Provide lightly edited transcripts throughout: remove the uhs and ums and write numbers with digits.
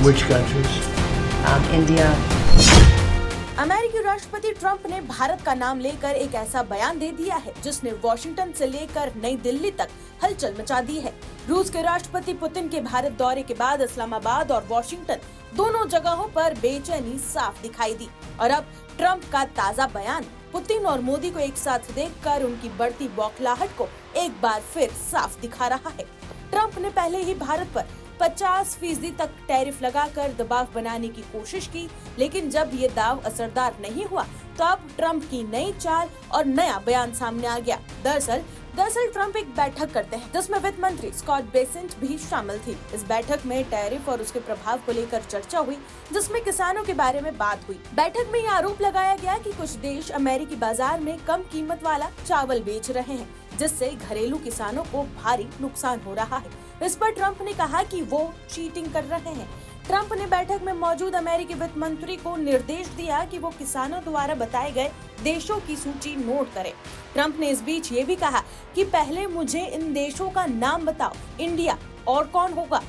Which countries? India. अमेरिकी राष्ट्रपति Trump ने भारत का नाम लेकर एक ऐसा बयान दे दिया है जिसने वॉशिंगटन से लेकर नई दिल्ली तक हलचल मचा दी है। रूस के राष्ट्रपति पुतिन के भारत दौरे के बाद इस्लामाबाद और वॉशिंगटन दोनों जगहों पर बेचैनी साफ दिखाई दी और अब ट्रंप का ताज़ा बयान पुतिन और मोदी को एक साथ देखकर उनकी बढ़ती बौखलाहट को एक बार फिर साफ दिखा रहा है। ट्रंप ने पहले ही भारत पर 50% तक टैरिफ लगाकर दबाव बनाने की कोशिश की, लेकिन जब ये दाव असरदार नहीं हुआ तो अब ट्रंप की नई चाल और नया बयान सामने आ गया। दरअसल ट्रंप एक बैठक करते हैं जिसमें वित्त मंत्री स्कॉट बेसेंट भी शामिल थी। इस बैठक में टैरिफ और उसके प्रभाव को लेकर चर्चा हुई, जिसमें किसानों के बारे में बात हुई। बैठक में यह आरोप लगाया गया कि कुछ देश अमेरिकी बाजार में कम कीमत वाला चावल बेच रहे हैं, जिससे घरेलू किसानों को भारी नुकसान हो रहा है। इस पर ट्रंप ने कहा कि वो चीटिंग कर रहे हैं। ट्रंप ने बैठक में मौजूद अमेरिकी वित्त मंत्री को निर्देश दिया कि वो किसानों द्वारा बताए गए देशों की सूची नोट करें। ट्रंप ने इस बीच ये भी कहा कि पहले मुझे इन देशों का नाम बताओ, इंडिया और कौन होगा।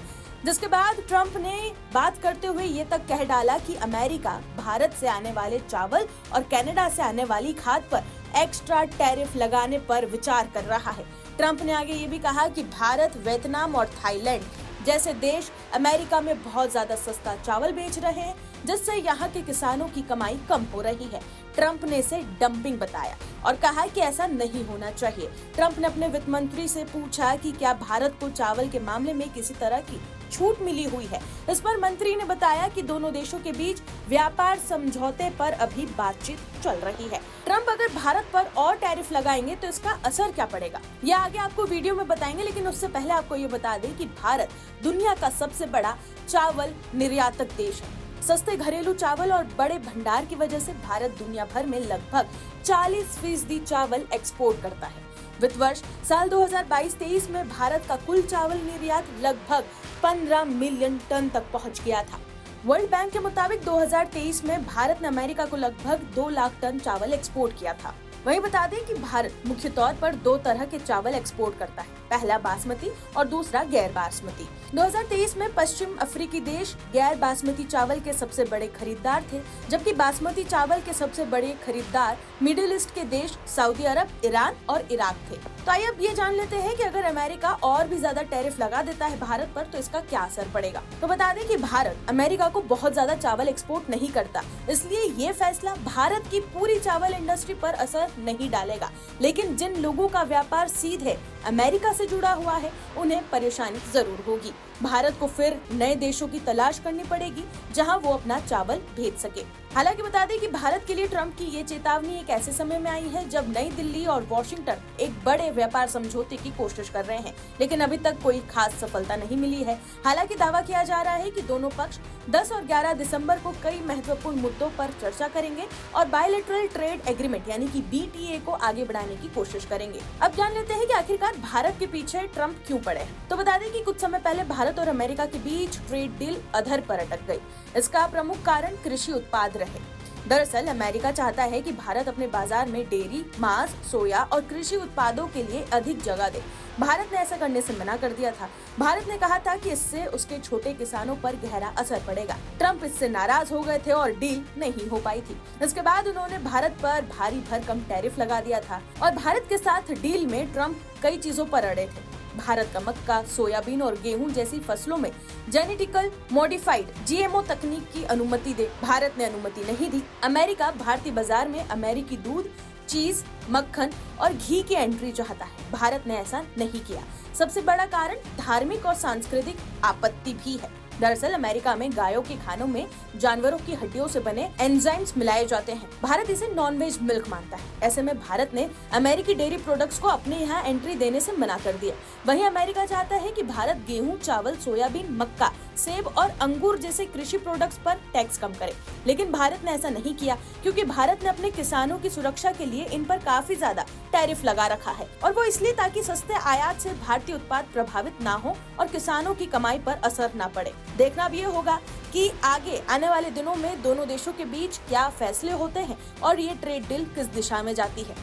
जिसके बाद ट्रंप ने बात करते हुए ये तक कह डाला कि अमेरिका भारत से आने वाले चावल और कनाडा से आने वाली खाद पर एक्स्ट्रा टैरिफ लगाने पर विचार कर रहा है। ट्रंप ने आगे ये भी कहा कि भारत, वियतनाम और थाईलैंड जैसे देश अमेरिका में बहुत ज्यादा सस्ता चावल बेच रहे हैं, जिससे यहाँ के किसानों की कमाई कम हो रही है। ट्रंप ने इसे डंपिंग बताया और कहा कि ऐसा नहीं होना चाहिए। ट्रंप ने अपने वित्त मंत्री से पूछा कि क्या भारत को चावल के मामले में किसी तरह की छूट मिली हुई है। इस पर मंत्री ने बताया कि दोनों देशों के बीच व्यापार समझौते पर अभी बातचीत चल रही है। ट्रंप अगर भारत पर और टैरिफ लगाएंगे तो इसका असर क्या पड़ेगा, यह आगे आपको वीडियो में बताएंगे, लेकिन उससे पहले आपको ये बता दें कि भारत दुनिया का सबसे बड़ा चावल निर्यातक देश है। सस्ते घरेलू चावल और बड़े भंडार की वजह से भारत दुनिया भर में लगभग 40% चावल एक्सपोर्ट करता है। वित्त वर्ष साल 2022-23 में भारत का कुल चावल निर्यात लगभग 15 मिलियन टन तक पहुंच गया था। वर्ल्ड बैंक के मुताबिक 2023 में भारत ने अमेरिका को लगभग 2 लाख टन चावल एक्सपोर्ट किया था। वहीं बता दें कि भारत मुख्य तौर पर 2 तरह के चावल एक्सपोर्ट करता है, पहला बासमती और दूसरा गैर बासमती। 2023 में पश्चिम अफ्रीकी देश गैर बासमती चावल के सबसे बड़े खरीदार थे, जबकि बासमती चावल के सबसे बड़े खरीदार मिडिल ईस्ट के देश सऊदी अरब, ईरान और इराक थे। तो आइए अब ये जान लेते हैं कि अगर अमेरिका और भी ज्यादा टैरिफ लगा देता है भारत पर तो इसका क्या असर पड़ेगा। तो बता दें कि भारत अमेरिका को बहुत ज्यादा चावल एक्सपोर्ट नहीं करता, इसलिए ये फैसला भारत की पूरी चावल इंडस्ट्री पर असर नहीं डालेगा, लेकिन जिन लोगों का व्यापार सीधे अमेरिका से जुड़ा हुआ है उन्हें परेशानी जरूर होगी। भारत को फिर नए देशों की तलाश करनी पड़ेगी जहां वो अपना चावल भेज सके। हालांकि बता दें कि भारत के लिए ट्रंप की ये चेतावनी एक ऐसे समय में आई है जब नई दिल्ली और वॉशिंगटन एक बड़े व्यापार समझौते की कोशिश कर रहे हैं, लेकिन अभी तक कोई खास सफलता नहीं मिली है। हालांकि दावा किया जा रहा है कि दोनों पक्ष 10 और 11 दिसंबर को कई महत्वपूर्ण मुद्दों पर चर्चा करेंगे और बायलैटरल ट्रेड एग्रीमेंट यानी कि BTA को आगे बढ़ाने की कोशिश करेंगे। अब जान लेते हैं कि आखिरकार भारत के पीछे ट्रंप क्यों पड़े हैं। तो बता दें कि कुछ समय पहले भारत और अमेरिका के बीच ट्रेड डील अधर पर अटक गई। इसका प्रमुख कारण कृषि उत्पाद रहे। दरअसल अमेरिका चाहता है कि भारत अपने बाजार में डेयरी, मांस, सोया और कृषि उत्पादों के लिए अधिक जगह दे। भारत ने ऐसा करने से मना कर दिया था। भारत ने कहा था कि इससे उसके छोटे किसानों पर गहरा असर पड़ेगा। ट्रंप इससे नाराज हो गए थे और डील नहीं हो पाई थी। इसके बाद उन्होंने भारत पर भारी भरकम टैरिफ लगा दिया था और भारत के साथ डील में ट्रंप कई चीजों पर अड़े थे। भारत का मक्का, सोयाबीन और गेहूं जैसी फसलों में जेनेटिकल मॉडिफाइड GMO तकनीक की अनुमति दे। भारत ने अनुमति नहीं दी। अमेरिका भारतीय बाजार में अमेरिकी दूध, चीज, मक्खन और घी की एंट्री चाहता है। भारत ने ऐसा नहीं किया। सबसे बड़ा कारण धार्मिक और सांस्कृतिक आपत्ति भी है। दरअसल अमेरिका में गायों के खानों में जानवरों की हड्डियों से बने एंजाइम्स मिलाए जाते हैं। भारत इसे नॉन-वेज मिल्क मानता है। ऐसे में भारत ने अमेरिकी डेयरी प्रोडक्ट्स को अपने यहाँ एंट्री देने से मना कर दिया। वहीं अमेरिका चाहता है कि भारत गेहूं, चावल, सोयाबीन, मक्का, सेब और अंगूर जैसे कृषि प्रोडक्ट्स पर टैक्स कम करे, लेकिन भारत ने ऐसा नहीं किया क्योंकि भारत ने अपने किसानों की सुरक्षा के लिए इन पर काफी ज्यादा टैरिफ लगा रखा है, और वो इसलिए ताकि सस्ते आयात से भारतीय उत्पाद प्रभावित ना हो और किसानों की कमाई पर असर न पड़े। देखना अब ये होगा कि आगे आने वाले दिनों में दोनों देशों के बीच क्या फैसले होते हैं और ये ट्रेड डील किस दिशा में जाती है।